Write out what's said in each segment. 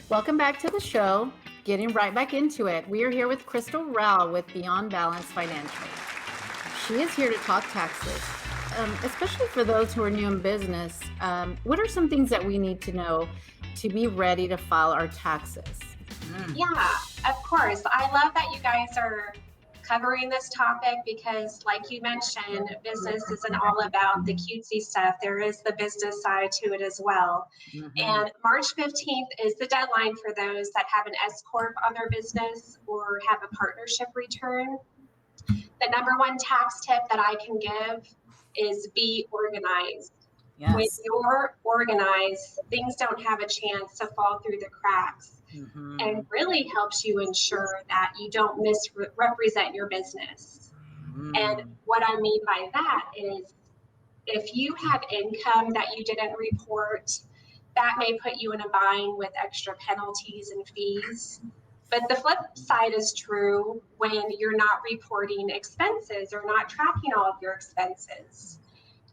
Welcome back to the show. Getting right back into it. We are here with Crystal Rau with Beyond Balance Financial. She is here to talk taxes, especially for those who are new in business. What are some things that we need to know to be ready to file our taxes? Yeah, of course. I love that you guys are covering this topic because, like you mentioned, business isn't all about the cutesy stuff. There is the business side to it as well. And March 15th is the deadline for those that have an S Corp on their business or have a partnership return. The number one tax tip that I can give is be organized. When Yes. you're organized, things don't have a chance to fall through the cracks and really helps you ensure that you don't misrepresent your business. And what I mean by that is if you have income that you didn't report, that may put you in a bind with extra penalties and fees. But the flip side is true when you're not reporting expenses or not tracking all of your expenses.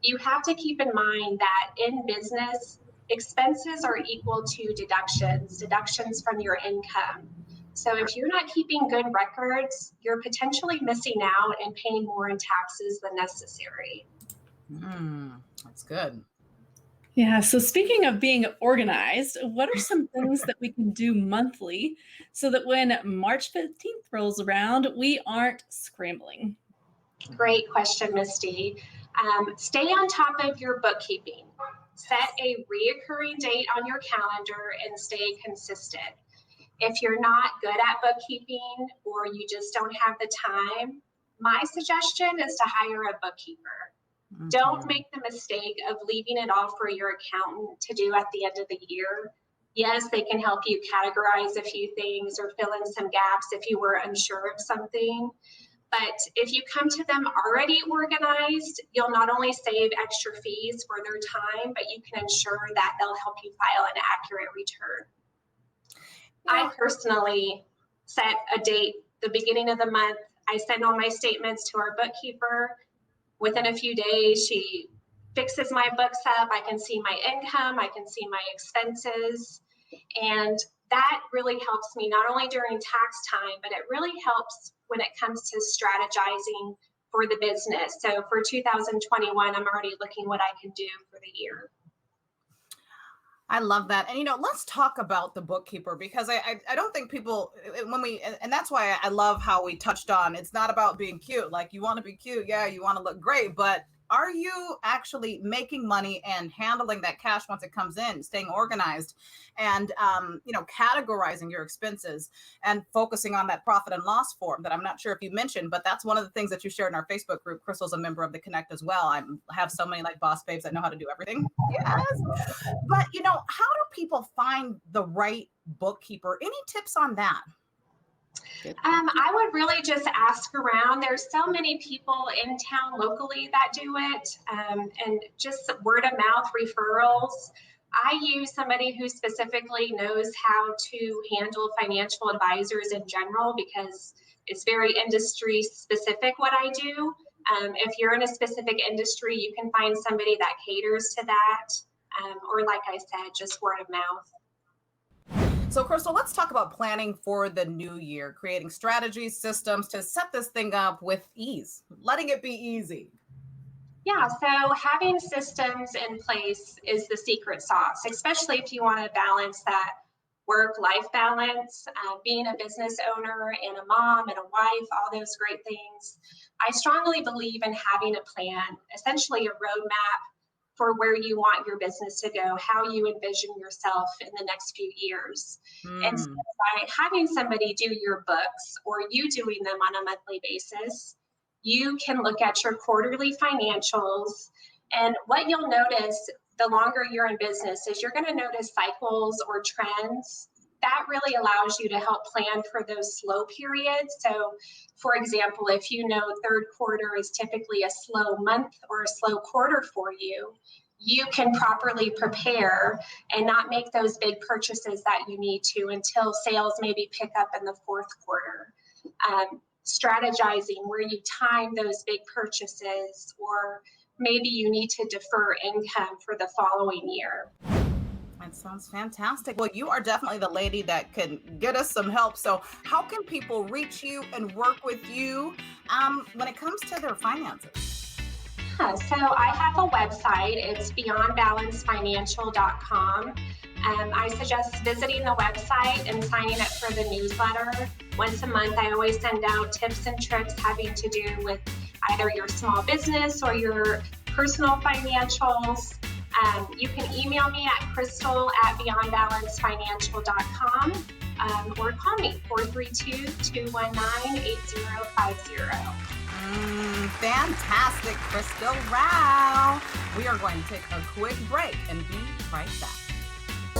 You have to keep in mind that in business, expenses are equal to deductions from your income. So if you're not keeping good records, you're potentially missing out and paying more in taxes than necessary. That's good. Yeah, so speaking of being organized, what are some things that we can do monthly so that when March 15th rolls around, we aren't scrambling? Great question, Misty. Stay on top of your bookkeeping. Set a reoccurring date on your calendar and stay consistent. If you're not good at bookkeeping or you just don't have the time, my suggestion is to hire a bookkeeper. Don't make the mistake of leaving it all for your accountant to do at the end of the year. Yes, they can help you categorize a few things or fill in some gaps if you were unsure of something. But if you come to them already organized, you'll not only save extra fees for their time, but you can ensure that they'll help you file an accurate return. I personally set a date, the beginning of the month. I send all my statements to our bookkeeper. Within a few days, she fixes my books up. I can see my income, I can see my expenses. And that really helps me not only during tax time, but it really helps when it comes to strategizing for the business. So for 2021, I'm already looking what I can do for the year. I love that. And, let's talk about the bookkeeper because I don't think people, and that's why I love how we touched on, it's not about being cute. Like you want to be cute. Yeah. You want to look great, but are you actually making money and handling that cash once it comes in, staying organized and, categorizing your expenses and focusing on that profit and loss form that I'm not sure if you mentioned, but that's one of the things that you shared in our Facebook group. Crystal's a member of the Connect as well. I have so many like boss babes that know how to do everything. Yes. But, how do people find the right bookkeeper? Any tips on that? I would really just ask around. There's so many people in town locally that do it, and just word of mouth referrals. I use somebody who specifically knows how to handle financial advisors in general because it's very industry specific what I do. If you're in a specific industry, you can find somebody that caters to that, or like I said, just word of mouth. So, Crystal, let's talk about planning for the new year, creating strategies, systems to set this thing up with ease, letting it be easy. Yeah, so having systems in place is the secret sauce, especially if you want to balance that work-life balance, being a business owner and a mom and a wife, all those great things. I strongly believe in having a plan, essentially a roadmap for where you want your business to go, how you envision yourself in the next few years. And so by having somebody do your books or you doing them on a monthly basis, you can look at your quarterly financials. And what you'll notice the longer you're in business is you're going to notice cycles or trends. That really allows you to help plan for those slow periods. So, for example, if you know third quarter is typically a slow month or a slow quarter for you, you can properly prepare and not make those big purchases that you need to until sales maybe pick up in the fourth quarter. Strategizing where you time those big purchases, or maybe you need to defer income for the following year. That sounds fantastic. Well, you are definitely the lady that can get us some help. So, how can people reach you and work with you when it comes to their finances? Yeah, so I have a website. It's beyondbalancefinancial.com. I suggest visiting the website and signing up for the newsletter. Once a month, I always send out tips and tricks having to do with either your small business or your personal financials. You can email me at crystal@beyondbalancefinancial.com or call me 432-219-8050. Fantastic, Crystal Rau. We are going to take a quick break and be right back.